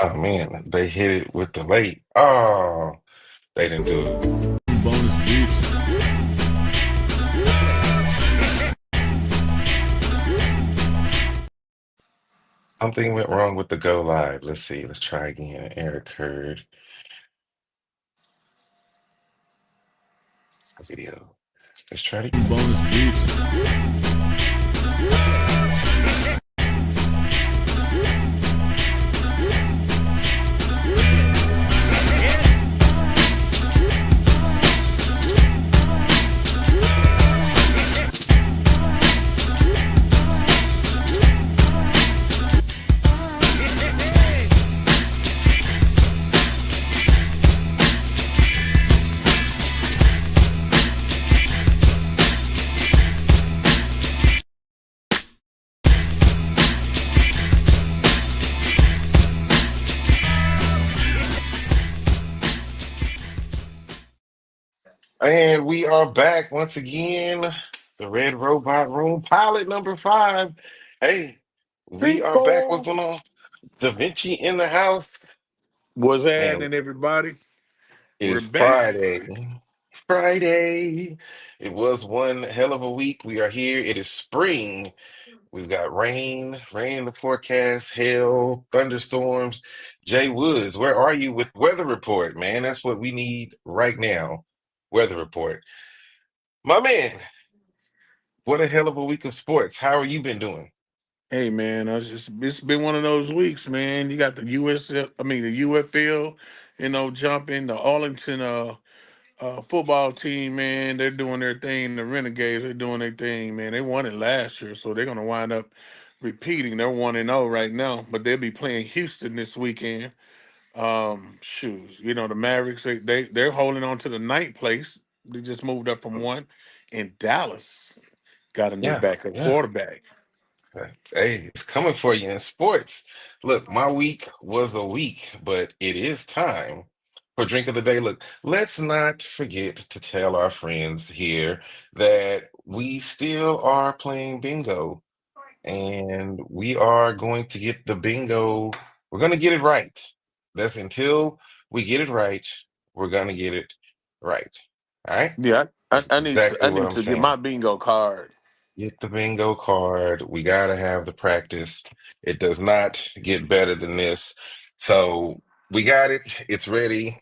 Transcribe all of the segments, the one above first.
Oh man, they hit it with the late. Oh, they didn't do it. Bonus beats. Something went wrong with the go live. Let's see. Let's try again. Error occurred. Video. Let's try it again. Bonus beats. And we are back once again. The Red Robot Room, pilot number 5. Hey, we are back. What's People, going on? Da Vinci in the house. what's Man, happening, everybody? it We're is back. Friday. Friday. It was one hell of a week. We are here. It is spring. We've got rain in the forecast, hail, thunderstorms. Jay Woods, where are you with weather report, man? That's what we need right now. Weather report. My man, what a hell of a week of sports. How are you been doing? Hey, man, it's been one of those weeks, man. You got the the UFL, jumping the Arlington football team, man. They're doing their thing. The Renegades, they're doing their thing, man. They won it last year, so they're gonna wind up repeating. They're 1-0 right now, but they'll be playing Houston this weekend. Shoes, the Mavericks, they're holding on to the ninth place. They just moved up from one, and Dallas got a new Yeah, backup yeah. quarterback. Hey, it's coming for you in sports. Look, my week was a week, but it is time for drink of the day. Look, let's not forget to tell our friends here that we still are playing bingo and we are going to get the bingo. We're going to get it right. That's until we get it right, we're going to get it right. All right? Yeah, That's I exactly what need I'm to get my saying. bingo card. Get the bingo card. We got to have the practice. It does not get better than this. So we got it. It's ready.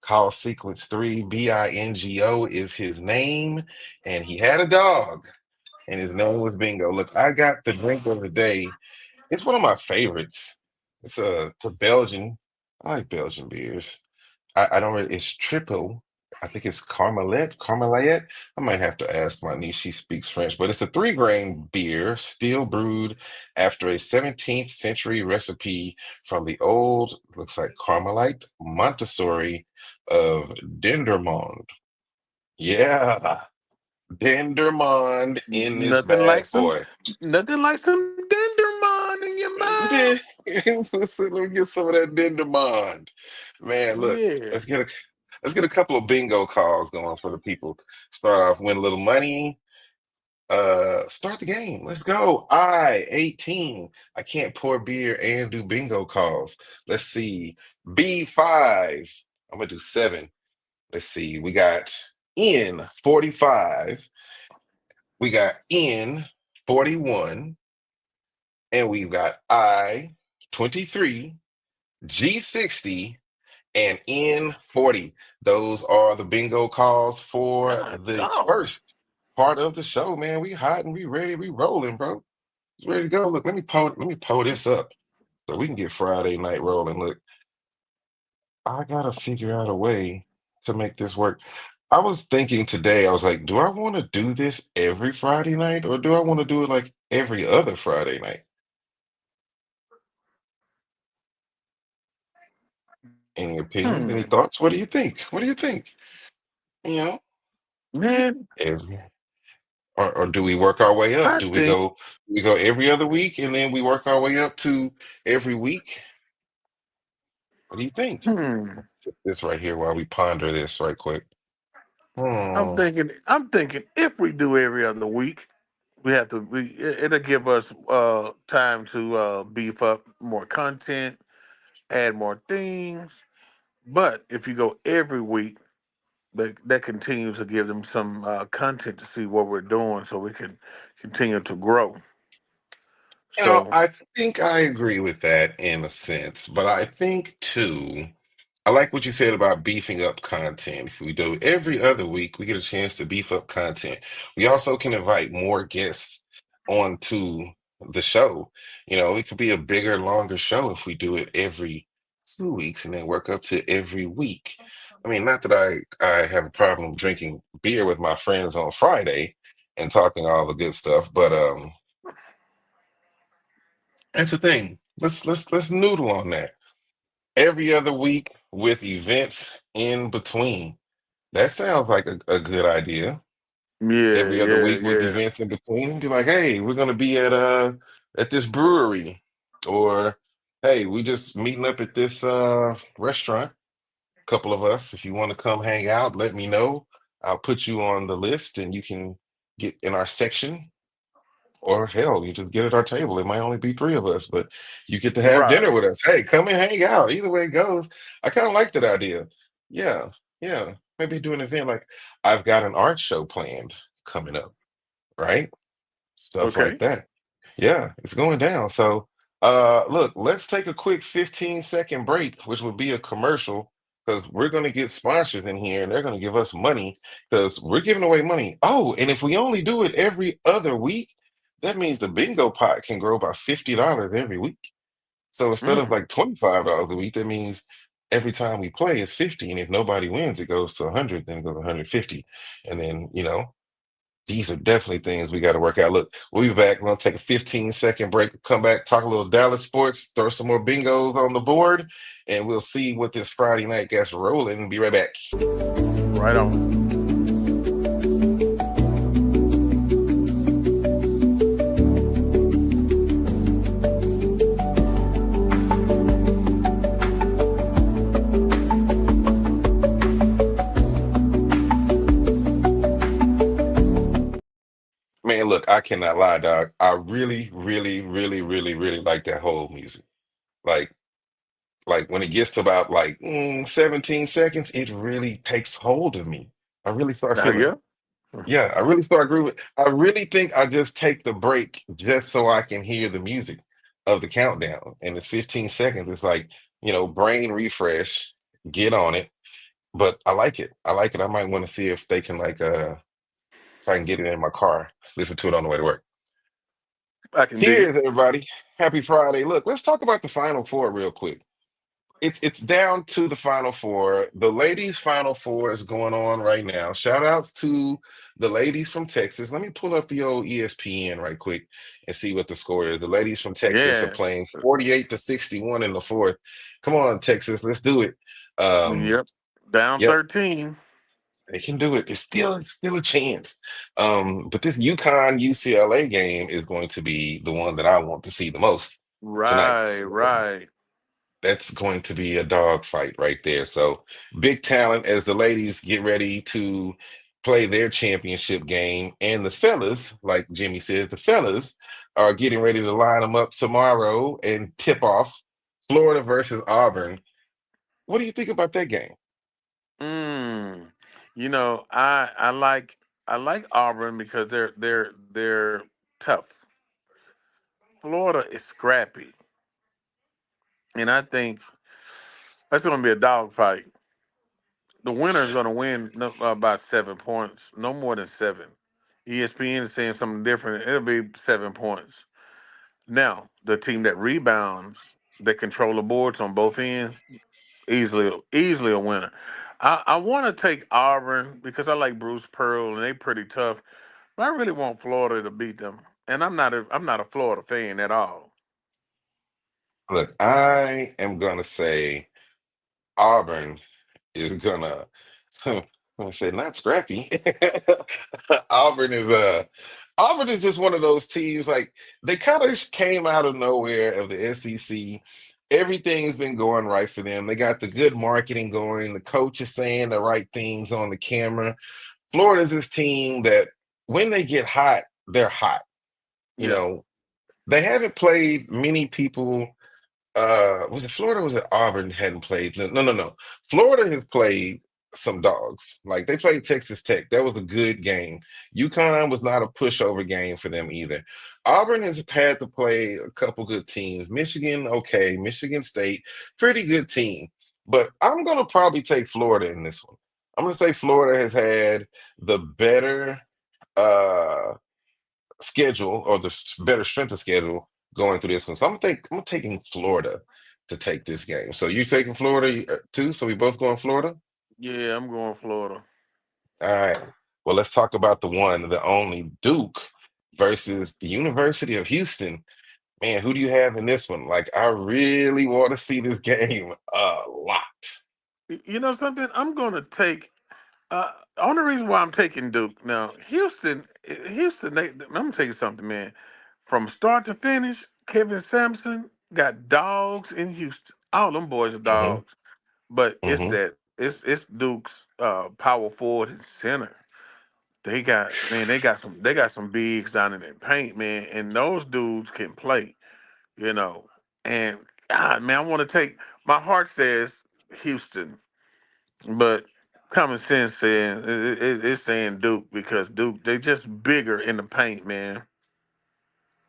Call sequence 3. Bingo is his name. And he had a dog, and his name was Bingo. Look, I got the drink of the day. It's one of my favorites. It's a Belgian. I like Belgian beers. I don't really, it's triple. I think it's Carmelet. I might have to ask my niece. She speaks French, but it's a 3 grain beer, still brewed after a 17th century recipe from the old, looks like Carmelite Montessori of Dendermonde. Yeah, Dendermonde in this Nothing bad like some, boy. nothing like some Dendermon in your Let mouth. me get some of that Dendermonde. Man, look, Yeah. let's get a let's get a couple of bingo calls going for the people. Start off, win a little money. Start the game. Let's go. 18. I can't pour beer and do bingo calls. Let's see. B5. I'm gonna do 7. Let's see. We got N 45. We got N 41. And we've got I 23, G 60, and N 40. Those are the bingo calls for God the dog. first part of the show, man. We hot and we ready, we rolling, bro. It's ready to go. Look, let me pull this up so we can get Friday night rolling. Look, I gotta figure out a way to make this work. I was thinking today, I was like, do I want to do this every Friday night or do I want to do it like every other Friday night? Any opinions? Any Hmm. thoughts? What do you think? What do you think? You know, Man, every or do we work our way up? I think, Do we go every other week and then we work our way up to every week? What do you think? hmm. Let's sit this right here while we ponder this right quick. I'm Hmm. thinking, I'm thinking if we do every other week, it'll give us time to beef up more content. add more things. But if you go every week, that continues to give them some content to see what we're doing, so we can continue to grow. So I think I agree with that in a sense, but I think too. I like what you said about beefing up content. If we do every other week, we get a chance to beef up content. We also can invite more guests onto the show. It could be a bigger, longer show if we do it every 2 weeks and then work up to every week. I mean, not that I have a problem drinking beer with my friends on Friday and talking all the good stuff, but that's the thing. Let's noodle on that every other week with events in between. That sounds like a good idea. yeah, Every other yeah, week with yeah. events in between. Be like, hey, we're gonna be at this brewery, or hey, we just meeting up at this restaurant. A couple of us. If you want to come hang out, let me know. I'll put you on the list and you can get in our section. Or hell, you just get at our table. It might only be three of us, but you get to have dinner Right. with us. Hey, come and hang out. Either way it goes. I kind of like that idea. Yeah, yeah. Maybe do an event like I've got an art show planned coming up, right? Stuff like Okay. that. Yeah, it's going down. So look, let's take a quick 15-second break, which would be a commercial, because we're gonna get sponsors in here and they're gonna give us money because we're giving away money. Oh, and if we only do it every other week, that means the bingo pot can grow by $50 every week. So instead of Mm. like $25 a week, that means every time we play it's 50. And if nobody wins, it goes to 100, then it goes to 150. And then, these are definitely things we got to work out. Look, we'll be back. We're going to take a 15-second break, come back, talk a little Dallas sports, throw some more bingos on the board, and we'll see what this Friday night gets rolling. Be right back. Right on. Man, look, I cannot lie, dog. I really, really, really, really, really like that whole music. Like, like when it gets to about like 17 seconds, it really takes hold of me. I really start feeling Yeah. it. Yeah, I really start grooving. I really think I just take the break just so I can hear the music of the countdown. And it's 15 seconds. It's like, brain refresh, get on it. But I like it. I like it. I might want to see if they can if I can get it in my car, listen to it on the way to work. I can dig it. Cheers, everybody. Happy Friday. Look, let's talk about the Final Four real quick. It's down to the Final Four. The ladies' Final Four is going on right now. Shout outs to the ladies from Texas. Let me pull up the old ESPN right quick and see what the score is. The ladies from Texas are Yeah. playing 48-61 in the fourth. Come on, Texas, let's do it. Um, Yep. Down yep, 13. they can do it. It's still a chance. But this UConn UCLA game is going to be the one that I want to see the most tonight. Right, So right. that's going to be a dog fight right there. So big talent as the ladies get ready to play their championship game. And the fellas, like Jimmy says, the fellas are getting ready to line them up tomorrow and tip off Florida versus Auburn. What do you think about that game? Mm. I like Auburn because they're tough. Florida is scrappy, and I think that's going to be a dogfight. The winner is going to win about 7 points, no more than seven. ESPN is saying something different. It'll be 7 points. Now, the team that rebounds, that control the boards on both ends, easily a winner. I want to take Auburn because I like Bruce Pearl and they pretty tough, but I really want Florida to beat them. And I'm not a Florida fan at all. Look, I am going to say Auburn is gonna I'm gonna say not scrappy. Auburn is Auburn is just one of those teams like they kind of came out of nowhere of the SEC. Everything's been going right for them. They got the good marketing going. The coach is saying the right things on the camera. Florida's this team that when they get hot, they're hot. You Yeah. know, they haven't played many people Was it Florida or was it Auburn hadn't played? No, no, no, no. Florida has played some dogs. Like they played Texas Tech. That was a good game. UConn was not a pushover game for them either. Auburn has had to play a couple good teams. Michigan, okay. Michigan State, pretty good team. But I'm gonna probably take Florida in this one. I'm gonna say Florida has had the better uh schedule or the better strength of schedule going through this one. So I'm taking Florida to take this game. So you taking Florida too? So we both going Florida? Yeah, I'm going Florida. All right. Well, let's talk about the one, the only Duke versus the University of Houston. Man, who do you have in this one? Like, I really want to see this game a lot. You know something? I'm going to take. Only reason why I'm taking Duke now, Houston. I'm gonna tell you something, man. From start to finish, Kevin Sampson got dogs in Houston. All them boys are Hmm. dogs, but it's Hmm. that it's Duke's power forward and center. They got some bigs down in that paint, man, and those dudes can play, you know. And God, man, I want to take. My heart says Houston, but common sense saying it's saying Duke because Duke they just bigger in the paint, man.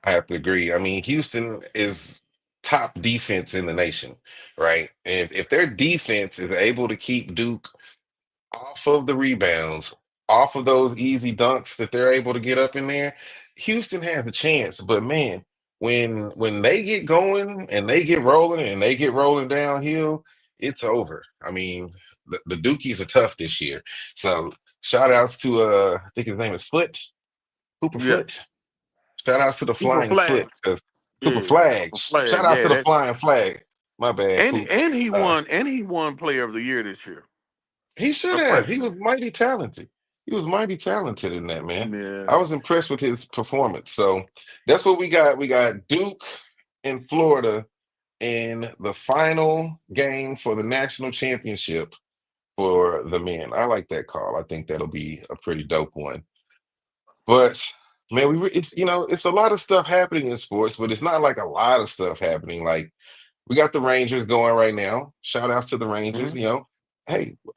I have to agree. I mean, Houston is top defense in the nation, right? And if their defense is able to keep Duke off of the rebounds, off of those easy dunks that they're able to get up in there, Houston has a chance. But man, when they get going and they get rolling and they get rolling downhill, it's over. I mean, the Dukies are tough this year. So shout outs to I think his name is Foot, Hooper Yeah, Foot. Shout outs to the Cooper Flying Foot, Flag. 'cause Cooper Yeah, Flag. Cooper Flag. Shout outs Yeah, to the that Flying Flag. My bad, and Coop. and he Uh, won and he won Player of the Year this year, He should a have. He freshman. was mighty talented. He was mighty talented in that, man. I Yeah, was impressed with his performance. So that's what we got. We got Duke and Florida in the final game for the national championship for the men. I like that call. I think that'll be a pretty dope one. But man, it's it's a lot of stuff happening in sports, but it's not like a lot of stuff happening. Like we got the Rangers going right now. Shout outs to the Rangers. mhm.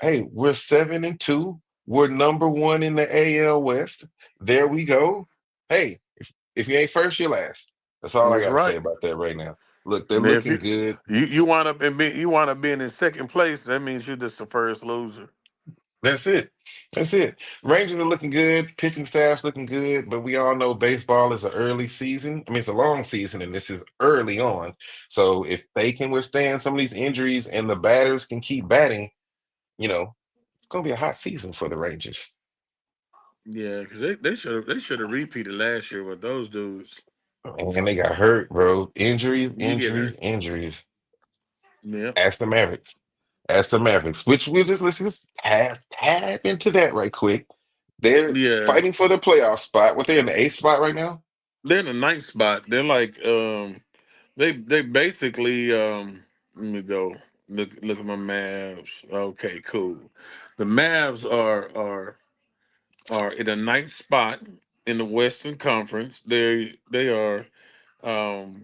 Hey, we're 7-2. We're number one in the AL West. There we go. Hey, if you ain't first, you're last. That's all I That's got to say right. about that right now. Look, they're Man, if looking you good. you wind up you wind up being in second place, that means you're just the first loser. That's it. That's it. Rangers are looking good. Pitching staff's looking good, but we all know baseball is an early season. I mean, it's a long season, and this is early on. So if they can withstand some of these injuries and the batters can keep batting, you know, it's going to be a hot season for the Rangers. Yeah, because they should have repeated last year with those dudes. And they got hurt, bro. Injuries, You get injuries, hurt. injuries. Yep. Ask the Mavericks. Ask the Mavericks, which we'll just let's tap into that right quick. They're Yeah. fighting for the playoff spot. What they're in the eighth spot right now? They're in the ninth spot. They're like they basically let me go look at my Mavs. Okay, cool. The Mavs are in the ninth spot in the Western Conference. They are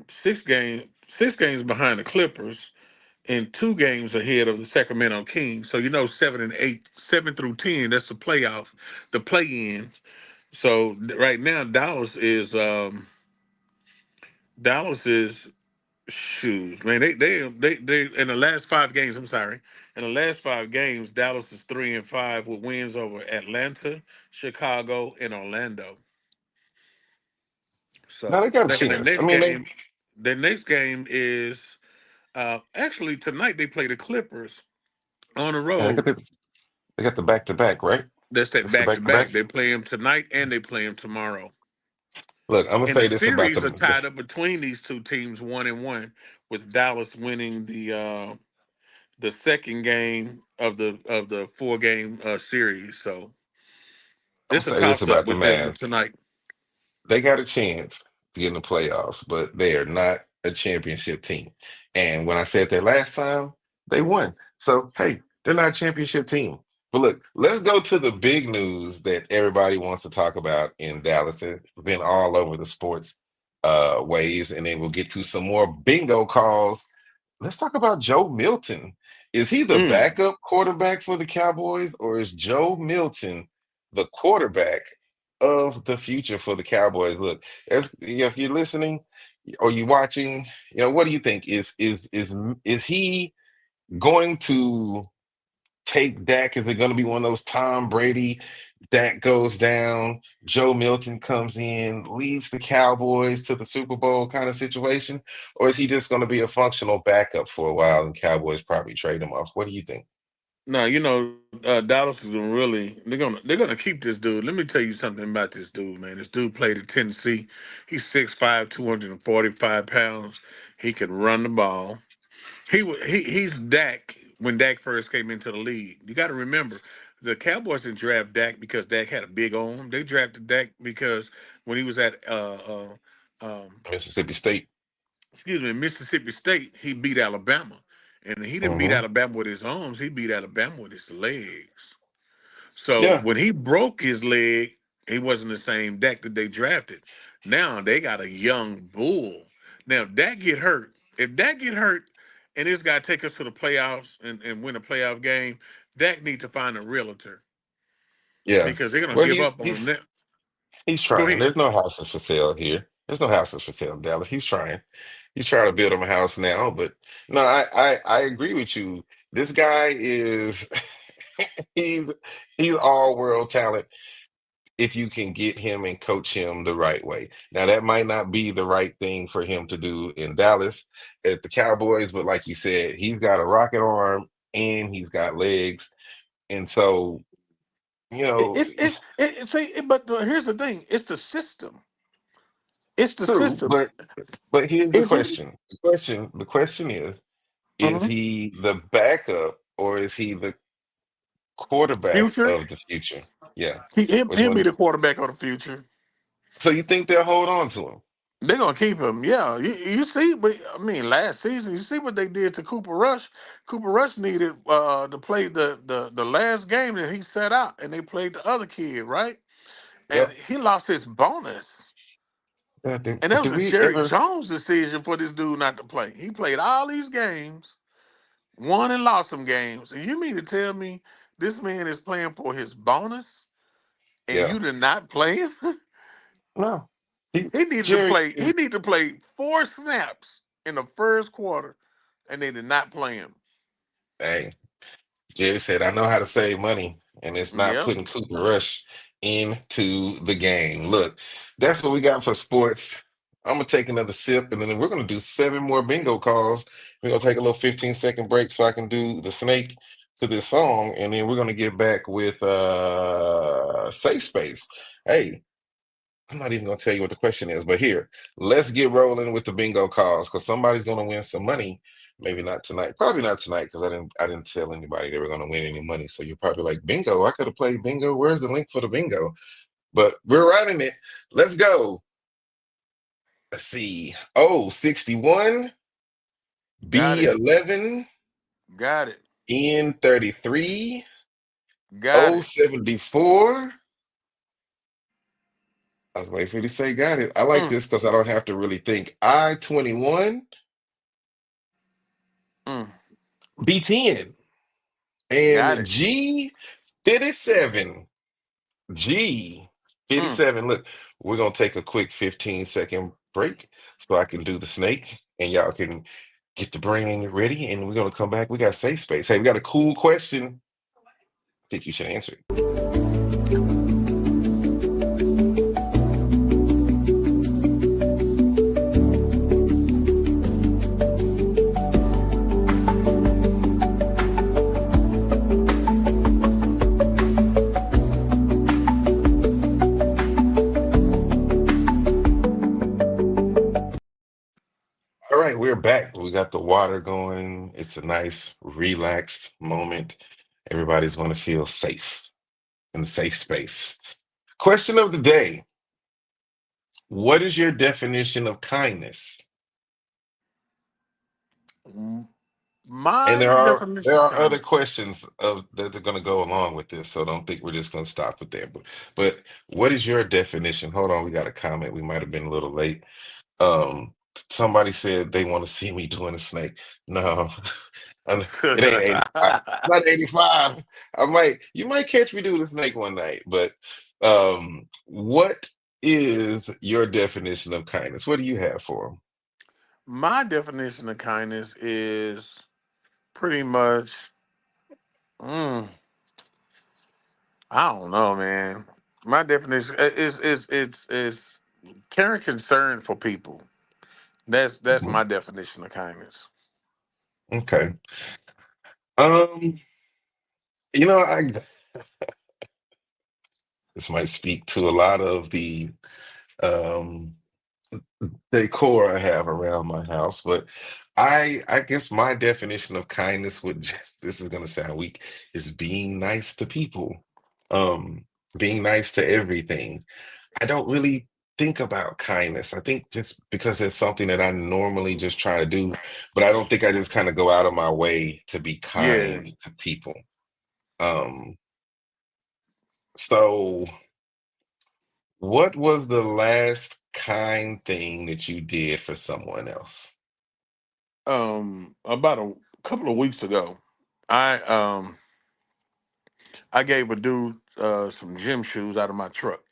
six games behind the Clippers and 2 games ahead of the Sacramento Kings. So 7 and 8, 7 through 10, that's the playoff, the play in. So right now Dallas is shoes, man. They in the last 5 games. I'm sorry, in the last 5 games, Dallas is 3-5 with wins over Atlanta, Chicago, and Orlando. Now So they got a their chance. I next mean, they game, their next game is actually tonight. They play the Clippers on the yeah, road. they got the back to back, right? That's that That's the back to back to back. back. They play them tonight and they play them tomorrow. Look, I'm gonna And the say this about series are the tied up between these two teams, 1-1, with Dallas winning the second game of the 4 game series. So I'm gonna it's a say this toss up about the with them Mavs. tonight. They got a chance to get in the playoffs, but they are not a championship team. And when I said that last time, they won. So hey, they're not a championship team. But look, let's go to the big news that everybody wants to talk about in Dallas. It's been all over the sports waves, and then we'll get to some more bingo calls let's talk about Joe Milton. Is he the Mm. backup quarterback for the Cowboys, or is Joe Milton the quarterback of the future for the Cowboys? Look, if you're listening or you watching, what do you think? Is he going to take Dak? Is it going to be one of those Tom Brady? Dak goes down, Joe Milton comes in, leads the Cowboys to the Super Bowl kind of situation, or is he just going to be a functional backup for a while and Cowboys probably trade him off? What do you think? Now Dallas is gonna really they're gonna keep this dude. Let me tell you something about this dude, man. This dude played at Tennessee. He's 6'5", 245 pounds. He can run the ball. He's Dak when Dak first came into the league. You got to remember, the Cowboys didn't draft Dak because Dak had a big arm. They drafted Dak because when he was at Mississippi State. Mississippi State, he beat Alabama, and he didn't beat Hmm. Alabama with his arms. He beat Alabama with his legs. So Yeah, when he broke his leg, he wasn't the same Dak that they drafted. Now they got a young bull. Now if Dak get hurt, and this guy take us to the playoffs and win a playoff game, Dak need to find a realtor yeah. because they're gonna Well, give he's up on him. he's he's Go trying. ahead. There's no houses for sale here. There's no houses for sale in Dallas. He's trying. He's trying to build him a house now. But no, I agree with you. This guy is he's he's all world talent if you can get him and coach him the right way. Now that might not be the right thing for him to do in Dallas at the Cowboys, but like you said, he's got a rocket arm and he's got legs. And so, you know, See, but here's the thing: it's the system. It's the true, system. but here's the If he, question. The question is Mhm. he the backup or is he the quarterback Future, of the future? Yeah. Which he'll be one? the quarterback of the future. So you think they'll hold on to him? They're gonna keep him. Yeah, you see, but I mean, last season, you see what they did to Cooper Rush. Cooper Rush needed to play the last game that he set out, and they played the other kid, right? And Yep. he lost his bonus. Yeah, And that was did a we Jerry ever? Jones decision for this dude not to play. He played all these games, won and lost some games. And you mean to tell me this man is playing for his bonus, and Yeah. you did not play him? No. He He needed to Jerry. play. He needed to play 4 snaps in the first quarter, and they did not play him. Hey, Jerry said, I know how to save money, and it's not Yeah. putting Cooper Rush into the game. Look, that's what we got for sports. I'm gonna take another sip, and then we're gonna do 7 more bingo calls. We're gonna take a little 15-second break so I can do the snake to this song, and then we're gonna get back with safe space. Hey, I'm not even gonna tell you what the question is, but here, let's get rolling with the bingo calls because somebody's gonna win some money. Maybe not tonight. Probably not tonight because I didn't tell anybody they were gonna win any money. So you're probably like, bingo, I could have played bingo. Where's the link for the bingo? But we're running it. Let's go. Let's see. Oh, 61, Got it. B11, Got it. N33, Got O it. 74. I was waiting for you to say got it. I like Mm, this because I don't have to really think. I-21, mm. B10. Got And it. G57. G Mm. 57. Look, we're gonna take a quick 15-second break so I can do the snake and y'all can get the brain ready. And we're gonna come back. We got safe space. Hey, we got a cool question. I think you should answer it. All right, we're back. We got the water going. It's a nice, relaxed moment. Everybody's gonna feel safe in the safe space. Question of the day. What is your definition of kindness? Mm. And My there definition of are other kindness. questions of that are going to go along with this, so don't think we're just going to stop with that. But what is your definition? Hold on, we got a comment. We might have been a little late. somebody said they want to see me doing a snake. No, it ain't 85. Not 85. You might catch me doing a snake one night, but what is your definition of kindness? What do you have for My definition of kindness is pretty much, mm, I don't know, man. My definition is caring concern for people. That's them? my definition of kindness. Okay. Um, I this might speak to a lot of the um decor I have around my house, but I guess my definition of kindness would just this is gonna sound weak, is being nice to people. Um, being nice to everything. I don't really think about kindness. I think just because it's something that I normally just try to do, but I don't think I just kind of go out of my way to be Yeah. kind to people. Um, so what was the last kind thing that you did for someone else? About a couple of weeks ago, I um I gave a dude some gym shoes out of my truck.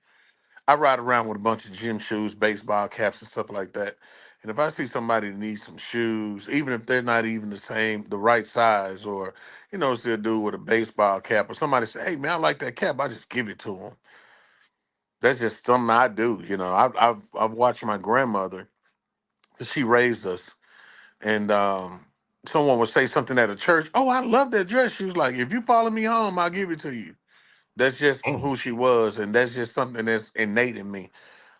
I ride around with a bunch of gym shoes, baseball caps, and stuff like that. And if I see somebody that needs some shoes, even if they're not even the right size, or see a dude with a baseball cap, or somebody say, "Hey man, I like that cap," I just give it to them. That's just something I do. I've watched my grandmother, 'cause she raised us, and someone would say something at a church. Oh, I love that dress. She was like, "If you follow me home, I'll give it to you." That's just Mm, who she was, and that's just something that's innate in me.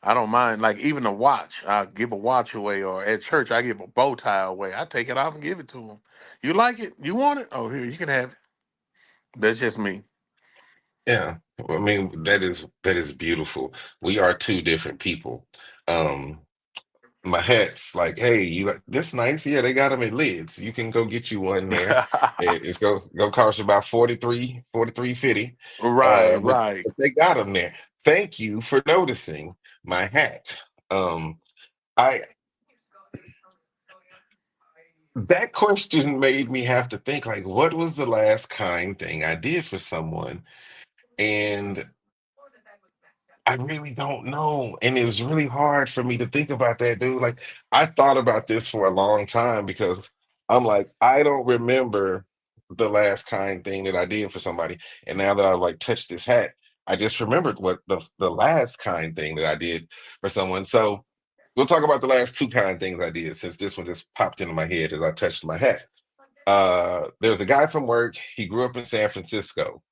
I don't mind, like even a watch. I give a watch away, or at church, I give a bow tie away. I take it off and give it to them. You like it? You want it? Oh, here you can have it. That's just me. yeah. I mean, that is beautiful. We are two different people. Um, my hat's like, hey, you like this nice? Yeah, they got them at Lids. You can go get you one there. It's go cost you about 43.50. Right, But right. they got them there. Thank you for noticing my hat. I That question made me have to think like, what was the last kind thing I did for someone? And I really don't know. And it was really hard for me to think about that, dude. Like, I thought about this for a long time because I'm like, I don't remember the last kind thing that I did for somebody. And now that I like touched this hat, I just remembered what the last kind thing that I did for someone. So we'll talk about the last two kind things I did since this one just popped into my head as I touched my hat. There's a guy from work. He grew up in San Francisco,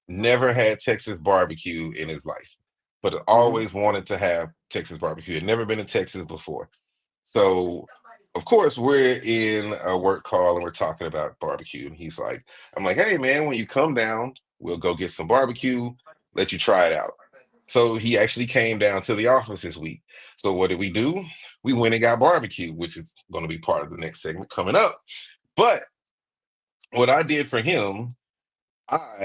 never had Texas barbecue in his life, but Hmm. always wanted to have Texas barbecue. Had never been to Texas before. So, of course, we're in a work call and we're talking about barbecue. And he's like, I'm like, hey, man, when you come down, we'll go get some barbecue, let you try it out. So he actually came down to the office this week. So what did we do? We went and got barbecue, which is going to be part of the next segment coming up. But what I did for him,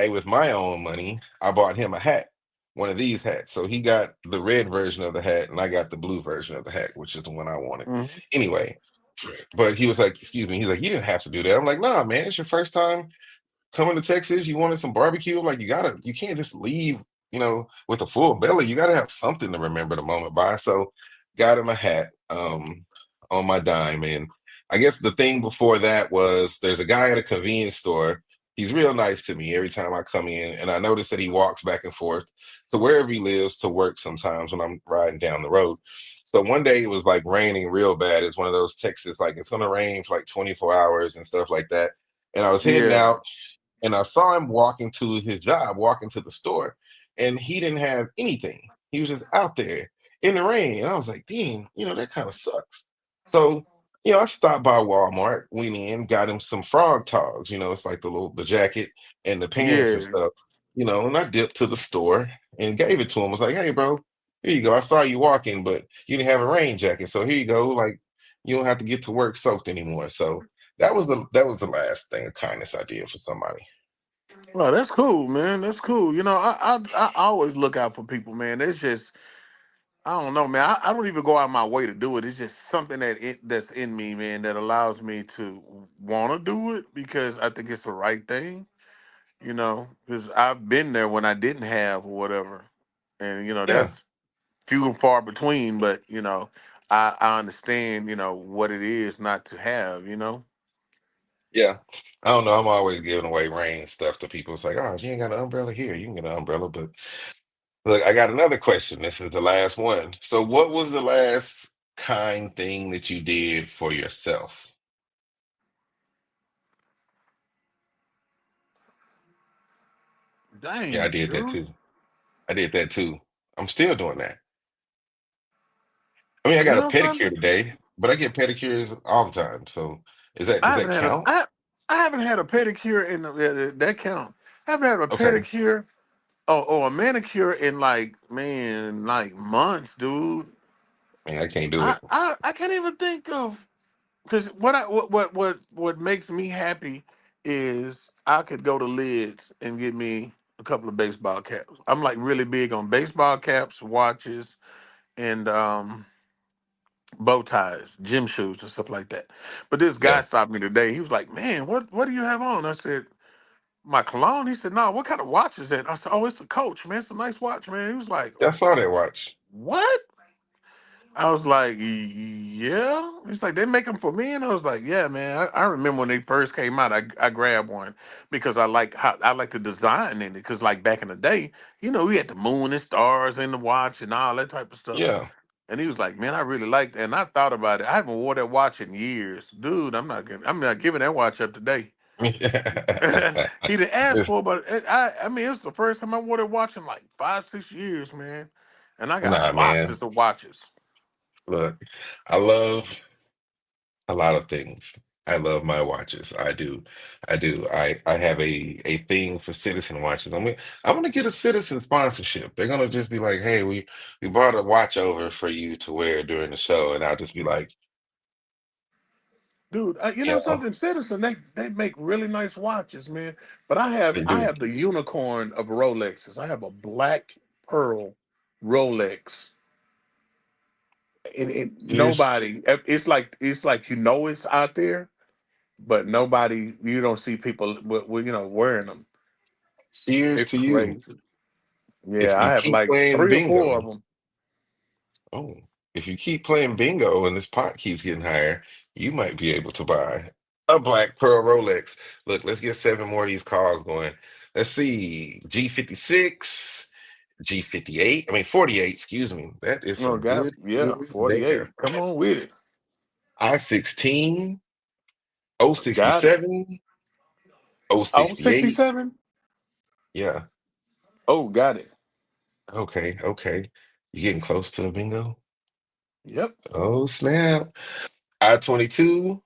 with my own money, I bought him a hat, one of these hats. So he got the red version of the hat, and I got the blue version of the hat, which is the one I wanted. Hmm. Anyway, but he was like, "Excuse me." He's like, "You didn't have to do that." I'm like, "Nah, man, it's your first time coming to Texas, you wanted some barbecue. Like you can't just leave, with a full belly. You gotta have something to remember the moment by." So got him a hat, on my dime. And I guess the thing before that was there's a guy at a convenience store. He's real nice to me every time I come in, and I notice that he walks back and forth to wherever he lives to work sometimes when I'm riding down the road. So one day it was like raining real bad. It's one of those Texas, like it's gonna rain for like 24 hours and stuff like that. And I was heading Yeah, out and I saw him walking to his job, walking to the store, and he didn't have anything. He was just out there in the rain. And I was like, dang, that kind of sucks. So, I stopped by Walmart, went in, got him some frog togs. It's like the jacket and the pants and yeah, stuff, and I dipped to the store and gave it to him. I was like, hey, bro, here you go. I saw you walking, but you didn't have a rain jacket. So here you go. Like, you don't have to get to work soaked anymore. So that was the last thing of kindness I did for somebody. well, that's cool, man. That's cool. I always look out for people, man. It's just I don't know, man. I don't even go out my way to do it. It's just something that's in me, man, that allows me to want to do it because I think it's the right thing. Because I've been there when I didn't have or whatever, and Yeah, that's few and far between. But I understand what it is not to have. yeah. I don't know. I'm always giving away rain stuff to people. It's like, oh, you ain't got an umbrella here. You can get an umbrella. But look, I got another question. This is the last one. So, what was the last kind thing that you did for yourself? Yeah, I Dang, did that dude. too. I did that too. I'm still doing that. I mean, I You got a know pedicure something? today, but I get pedicures all the time. So, I does haven't that had a count? I haven't had a pedicure in that count. I haven't had a Okay. pedicure or a manicure in like man like months, dude. Man, I can't do I it. I, I can't even think of because what makes me happy is I could go to Lids and get me a couple of baseball caps. I'm like really big on baseball caps, watches, and bow ties, gym shoes, and stuff like that. But this guy Yeah, stopped me today. He was like, "Man, what do you have on?" I said, "My cologne." He said, "No, what kind of watch is that?" I said, "Oh, it's a Coach, man. It's a nice watch, man." He was like, I saw that watch. "What?" I was like, "Yeah." He's like, "They make them for me," and I was like, "Yeah, man." I remember when they first came out. I grabbed one because I like the design in it. Because like back in the day, we had the moon and stars in the watch and all that type of stuff. Yeah. And he was like, "Man, I really liked it." And I thought about it. I haven't wore that watch in years, dude. I'm not giving that watch up today. He didn't ask It's- for it, but I mean, it was the first time I wore that watch in like 5, 6 years, man. And I got nah, man. boxes of watches. Look, I love a lot of things. I love my watches. I do. I do. I have a thing for Citizen watches. I'm gonna get a Citizen sponsorship. They're gonna just be like, hey, we brought a watch over for you to wear during the show, and I'll just be like, Dude, you know yeah, something, Citizen, they make really nice watches, man. But I have they I do. have the unicorn of Rolexes. I have a black pearl Rolex, and Cheers. nobody. It's like it's out there, but nobody. You don't see people wearing them. Cheers It's to you. crazy. If Yeah, I you have keep like playing three or four bingo, of them. oh, if you keep playing bingo and this pot keeps getting higher, you might be able to buy a Black Pearl Rolex. Look, let's get seven more of these calls going. Let's see, G56, G58, I mean 48, excuse me. That is Oh, some God, good yeah, news 48. there. Come on with it. I-16, O Got it. 67, O Oh, 68. 67. Yeah, Oh, got it. okay, okay. You getting close to a bingo? Yep. Oh, snap. I-22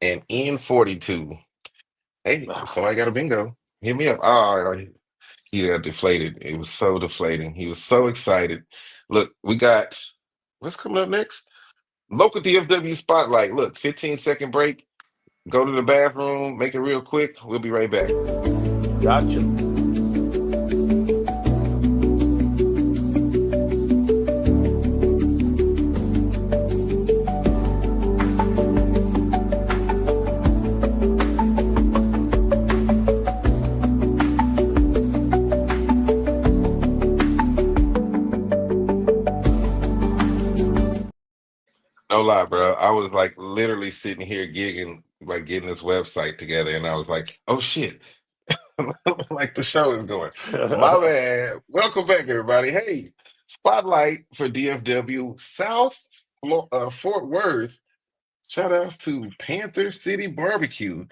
and N42. Hey, if somebody got a bingo, hit me up. Oh, he got deflated. It was so deflating. He was so excited. Look, we got what's coming up next? Local DFW spotlight. Look, 15-second break. Go to the bathroom, make it real quick. We'll be right back. Gotcha. No lie, bro. I was like literally sitting here gigging, like getting this website together, and I was like, oh shit. Like the show is going. My bad. Welcome back, everybody. Hey, spotlight for DFW Fort Worth. Shout outs to Panther City Barbecue.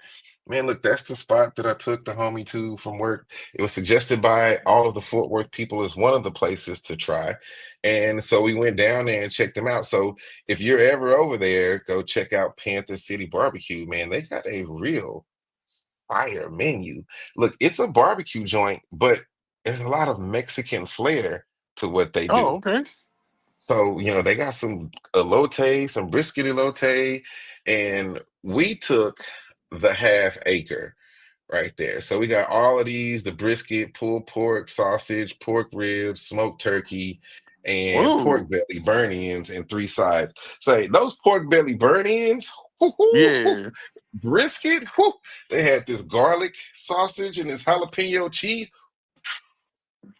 Man, look, that's the spot that I took the homie to from work. It was suggested by all of the Fort Worth people as one of the places to try. And so we went down there and checked them out. So if you're ever over there, go check out Panther City Barbecue. Man, they got a real fire menu. Look, it's a barbecue joint, but there's a lot of Mexican flair to what they Oh, do. okay. So, they got some elote, some brisket elote, and we took the half acre right there. So we got all of these, the brisket, pulled pork, sausage, pork ribs, smoked turkey. and pork Ooh, belly burn ends and three sides. Say those pork belly burn ends, whoo, yeah. brisket. Whoo, they had this garlic sausage and this jalapeno cheese.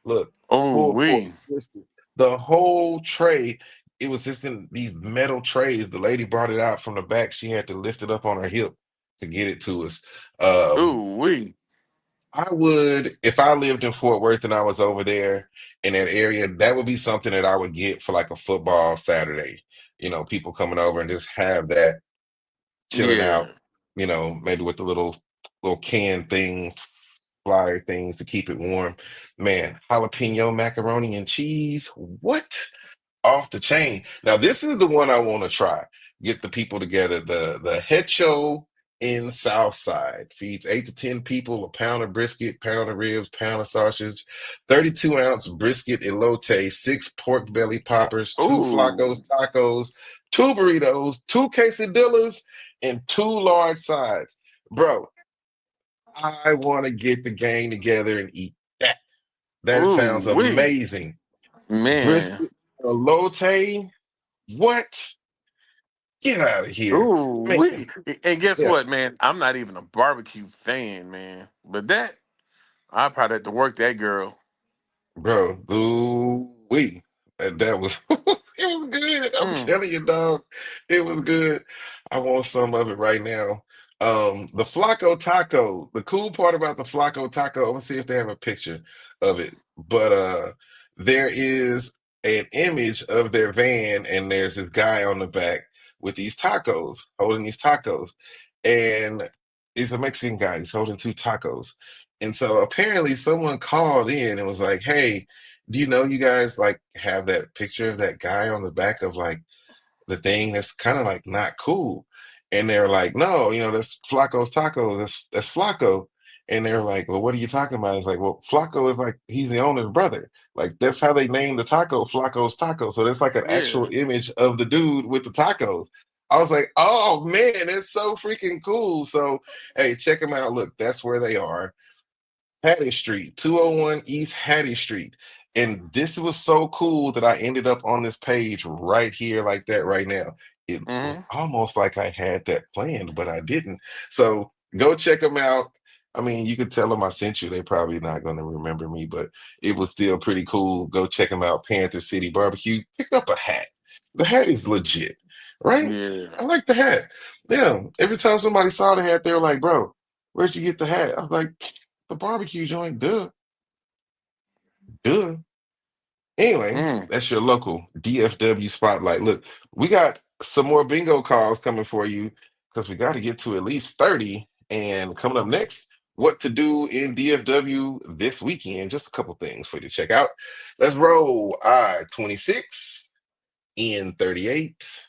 Look, Oh, pulled pork, we. brisket, the whole tray. It was just in these metal trays. The lady brought it out from the back. She had to lift it up on her hip to get it to us. Um, Ooh, we. I would, if I lived in Fort Worth and I was over there in that area, that would be something that I would get for like a football Saturday. People coming over and just have that chilling out, Yeah. maybe with the little can thing, flyer things to keep it warm. Man, jalapeno macaroni and cheese. What? Off the chain. Now, this is the one I want to try. Get the people together. The Hecho in Southside feeds 8 to 10 people, a pound of brisket, pound of ribs, pound of sausage, 32-ounce brisket elote, six pork belly poppers, two flacos Ooh. tacos, two burritos, two quesadillas, and two large sides. Bro, I want to get the gang together and eat that. That sounds Ooh, we. amazing. Man. Brisket elote. What? Get out of here. Ooh, Man, we. And guess yeah, what, man? I'm not even a barbecue fan, man. But that, I probably have to work that girl. bro. Ooh, wee. That was it was good. I'm Mm. telling you, dog. It was good. I want some of it right now. The Flaco Taco. The cool part about the Flaco Taco, I'm gonna see if they have a picture of it. But there is an image of their van, and there's this guy on the back with these tacos, holding these tacos. And he's a Mexican guy. He's holding two tacos. And so apparently someone called in and was like, "Hey, do you know you guys like have that picture of that guy on the back of like the thing that's kind of like not cool?" And they were like, "No, that's Flacco's Taco. That's Flacco." And they were like, "Well, what are you talking about?" It's like, "Well, Flacco is like he's the owner's brother. Like that's how they named the taco, Flacco's Taco. So that's like an actual Yeah. image of the dude with the tacos." I was like, "Oh man, it's so freaking cool." So hey, check them out. Look, that's where they are. Hattie Street, 201 East Hattie Street. And this was so cool that I ended up on this page right here, like that, right now. It was Mm-hmm. almost like I had that planned, but I didn't. So go check them out. I mean, you could tell them I sent you. They're probably not going to remember me, but it was still pretty cool. Go check them out. Panther City Barbecue. Pick up a hat. The hat is legit, right? Yeah. I like the hat. Yeah. Every time somebody saw the hat, they were like, "Bro, where'd you get the hat?" I was like, "The barbecue joint, duh, duh." Anyway, Mm. that's your local DFW spotlight. Look, we got some more bingo calls coming for you because we got to get to at least 30. And coming up next, what to do in DFW this weekend. Just a couple things for you to check out. Let's roll I-26, N38,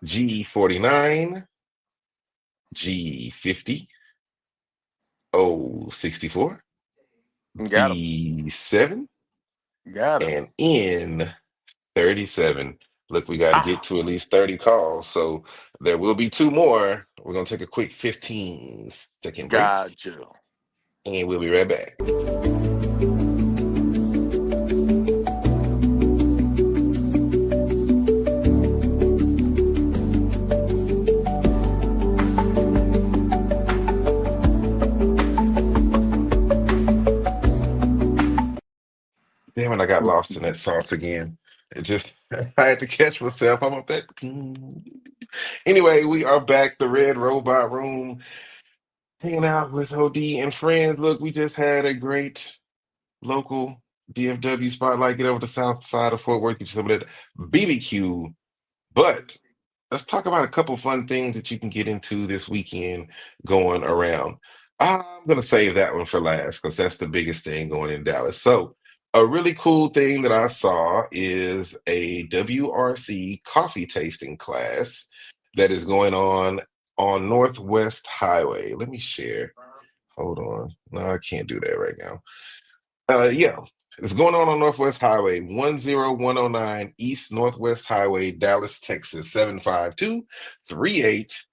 G49, G50, O64, Got him. B7, Got him. and N37. Look, we got to get Ah, to at least 30 calls. So there will be two more. We're going to take a quick 15-second break, gotcha. and we'll be right back. Damn it, I got lost in that sauce again. It just, I had to catch myself. I'm up that. Anyway, we are back, the Red Robot Room, hanging out with OD and friends. Look, we just had a great local DFW spotlight. Get over the south side of Fort Worth, get you some of that BBQ. But let's talk about a couple fun things that you can get into this weekend going around. I'm going to save that one for last because that's the biggest thing going in Dallas. So, a really cool thing that I saw is a WRC coffee tasting class that is going on Northwest Highway. Let me share. Hold on. No, I can't do that right now. Yeah, it's going on Northwest Highway, 10109 East Northwest Highway, Dallas, Texas, 75238.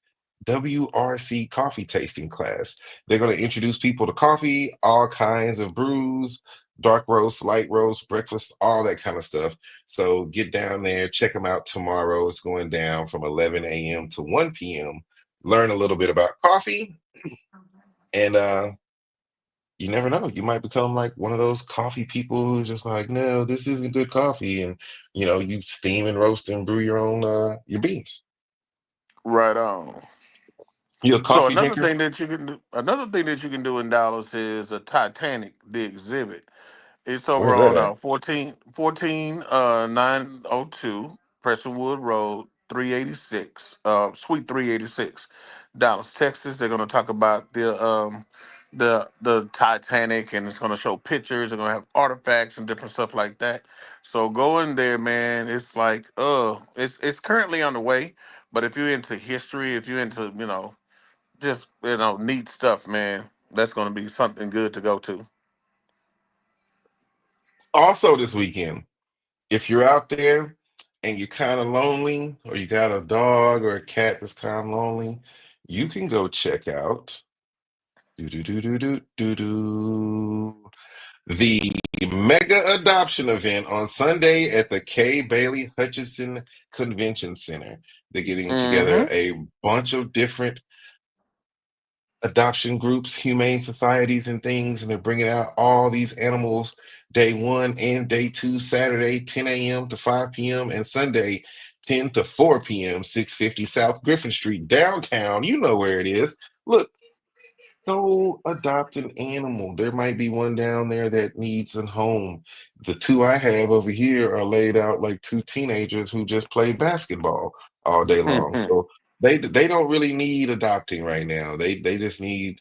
WRC coffee tasting class. They're going to introduce people to coffee, all kinds of brews, dark roast, light roast, breakfast, all that kind of stuff. So get down there, check them out tomorrow. It's going down from 11 a.m. to 1 p.m. Learn a little bit about coffee, and you never know. You might become like one of those coffee people who's just like, no, this isn't good coffee, and you steam and roast and brew your own your beans. Right on. You a So coffee drinker? another thing that you can do in Dallas is the Titanic, the exhibit. It's over Where's that on at? 902 Prestonwood Road, 386, Suite 386, Dallas, Texas. They're going to talk about the Titanic, and it's going to show pictures. They're going to have artifacts and different stuff like that. So go in there, man. It's like, it's currently underway. But if you're into history, if you're into, just neat stuff, man, that's going to be something good to go to. Also this weekend, if you're out there and you're kind of lonely, or you got a dog or a cat that's kind of lonely, you can go check out do do do do do do do the mega adoption event on Sunday at the Kay Bailey Hutchinson Convention Center. They're getting together Mm-hmm. a bunch of different adoption groups, humane societies, and things, and they're bringing out all these animals day one and day two, Saturday, 10 a.m. to 5 p.m., and Sunday, 10 to 4 p.m., 650 South Griffin Street, downtown. You know where it is. Look, go adopt an animal. There might be one down there that needs a home. The two I have over here are laid out like two teenagers who just play basketball all day long. So they don't really need adopting right now. They just need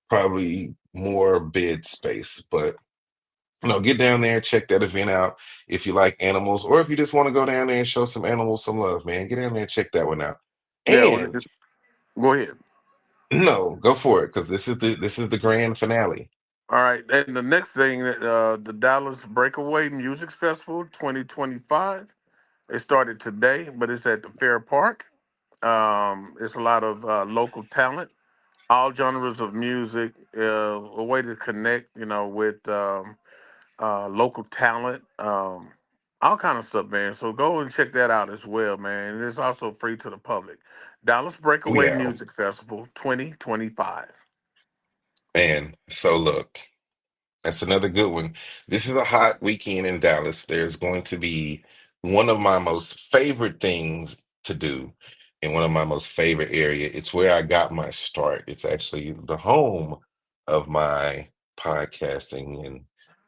probably more bed space. But get down there, check that event out if you like animals, or if you just want to go down there and show some animals some love, man. Get down there and check that one out. Yeah, well, And just go ahead. no, go for it, because this is the grand finale. All right, and the next thing, the Dallas Breakaway Music Festival 2025. It started today, but it's at the Fair Park. It's a lot of local talent, all genres of music. A way to connect, with local talent. All kind of stuff, man. So go and check that out as well, man. And it's also free to the public. Dallas Oh Breakaway yeah, Music Festival 2025. man. So look, that's another good one. This is a hot weekend in Dallas. There's going to be one of my most favorite things to do in one of my most favorite area. It's where I got my start. It's actually the home of my podcasting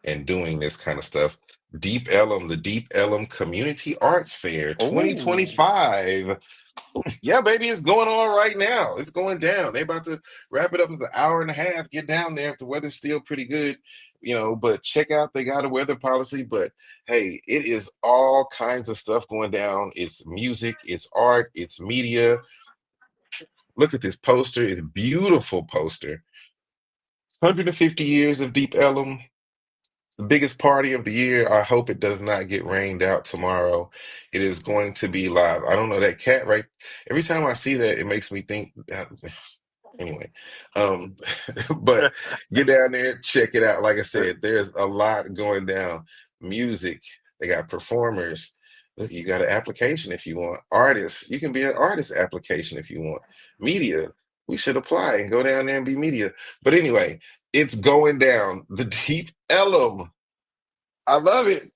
and doing this kind of stuff. Deep Ellum, the Deep Ellum Community Arts Fair Oh, 2025. Yeah, baby, it's going on right now. It's going down. They're about to wrap it up. It's an hour and a half. Get down there if the weather's still pretty good, but check out, they got a weather policy. But hey, it is all kinds of stuff going down. It's music, it's art, it's media. Look at this poster. It's a beautiful poster. 150 years of Deep Ellum. The biggest party of the year. I hope it does not get rained out tomorrow. It is going to be live. I don't know, that cat, right? Every time I see that, it makes me think. Anyway, um, but get down there, check it out. Like I said, there's a lot going down. Music, they got performers. Look, you got an application if you want. Artists, you can be an artist application if you want. Media, we should apply and go down there and be media. But anyway, it's going down. The Deep Ellum. I love it.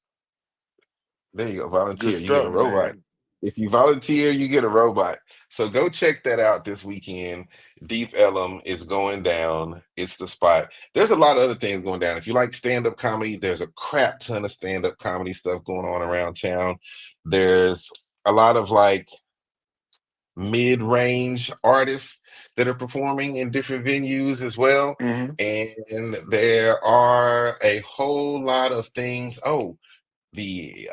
There you go. good Volunteer. You get a stuff, robot. man. If you volunteer, you get a robot. So go check that out this weekend. Deep Ellum is going down. It's the spot. There's a lot of other things going down. If you like stand-up comedy, there's a crap ton of stand-up comedy stuff going on around town. There's a lot of like mid-range artists that are performing in different venues as well. Hmm. And there are a whole lot of things. Oh, the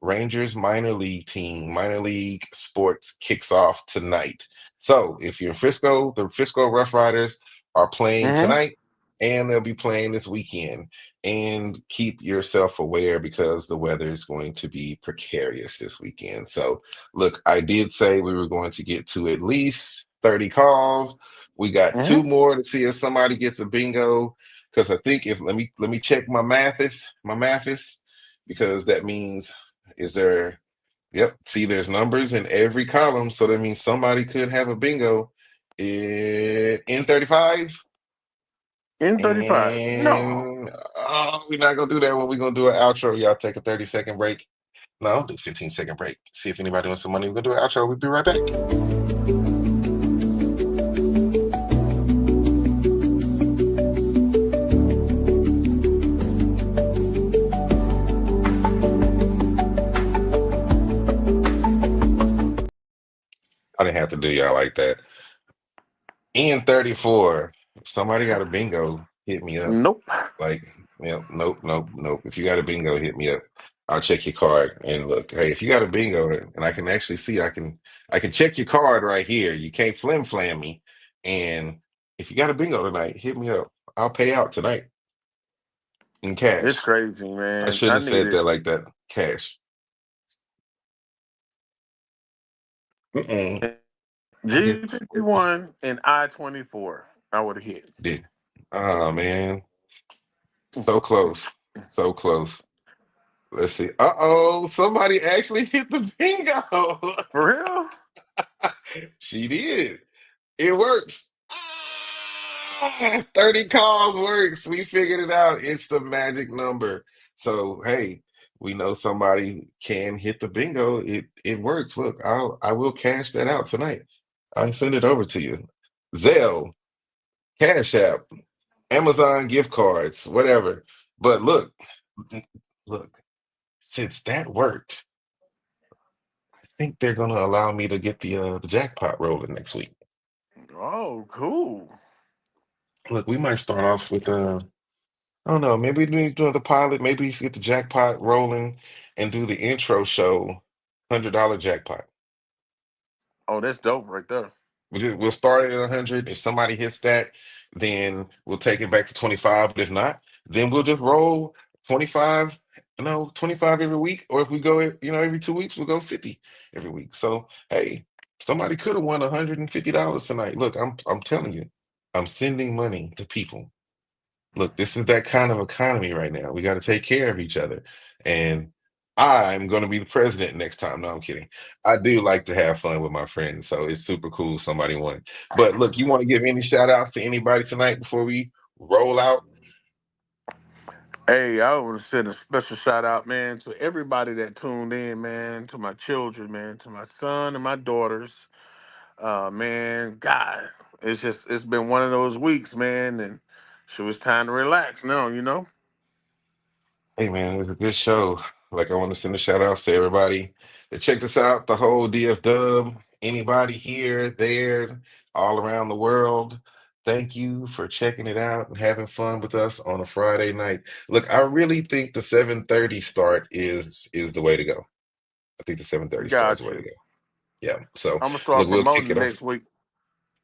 Rangers minor league sports kicks off tonight. So if you're in Frisco, the Frisco Rough Riders are playing Hmm. tonight, and they'll be playing this weekend. And keep yourself aware, because the weather is going to be precarious this weekend. So look, I did say we were going to get to at least 30 calls. We got Hmm. two more to see if somebody gets a bingo. Because I think if let me check my mathis, because that means is there yep, see there's numbers in every column, so that means somebody could have a bingo in 35. N35. No. And we're not gonna do that when we're gonna do an outro. Y'all take a 30-second break. No, I'll do 15-second break. See if anybody wants some money. We're gonna do an outro. We'll be right back. I didn't have to do y'all like that. N34. If somebody got a bingo, hit me up. Nope. Like, nope, nope, nope. If you got a bingo, hit me up. I'll check your card and look. Hey, if you got a bingo, and I can actually see, I can check your card right here. You can't flim flam me. And if you got a bingo tonight, hit me up. I'll pay out tonight in It's cash. crazy, I man. I shouldn't have need said it. that like that. Cash. Mm-mm. I get G51 and I-24. I would have hit. did. Oh man, so close, so close. Let's see. Uh-oh, somebody actually hit the bingo. For real? She did. It works. 30 calls works. We figured it out. It's the magic number. So hey, we know somebody can hit the bingo. It works. Look, I will cash that out tonight. I'll send it over to you. Zelle, Cash App, Amazon gift cards, whatever. But look, since that worked, I think they're gonna allow me to get the jackpot rolling next week. Oh, cool. Look, we might start off with I don't know, maybe we do the pilot, maybe we should get the jackpot rolling and do the intro show, $100 jackpot. Oh, that's dope right there. We'll start at 100. If somebody hits that, then we'll take it back to 25. But if not, then we'll just roll 25, 25 every week. Or if we go, every 2 weeks, we'll go 50 every week. So hey, somebody could have won $150 tonight. Look, I'm telling you, I'm sending money to people. Look, this is that kind of economy right now. We got to take care of each other. And I'm going to be the president next time. No, I'm kidding. I do like to have fun with my friends. So it's super cool somebody won. But look, you want to give any shout outs to anybody tonight before we roll out? Hey, I want to send a special shout out, man, to everybody that tuned in, man, to my children, man, to my son and my daughters. Man, God, it's been one of those weeks, man, and so it's time to relax now. Hey man, it was a good show. Like I want to send a shout outs to everybody that checked us out, the whole DF Dub, anybody here, there, all around the world. Thank you for checking it out and having fun with us on a Friday night. Look, I really think the 7:30 start is the way to go. I think the 7:30 start is the Got way to you. go. Yeah. So I'm gonna look, start we'll kick promoting it off. next week.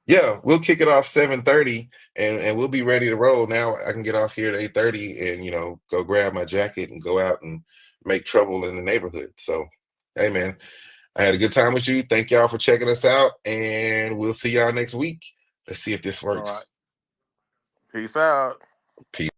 Yeah, we'll kick it off 7:30 and we'll be ready to roll. Now I can get off here at 8:30 and go grab my jacket and go out and make trouble in the neighborhood. So, hey man, I had a good time with you. Thank y'all for checking us out and we'll see y'all next week. Let's see if this All right. works. Peace out. Peace.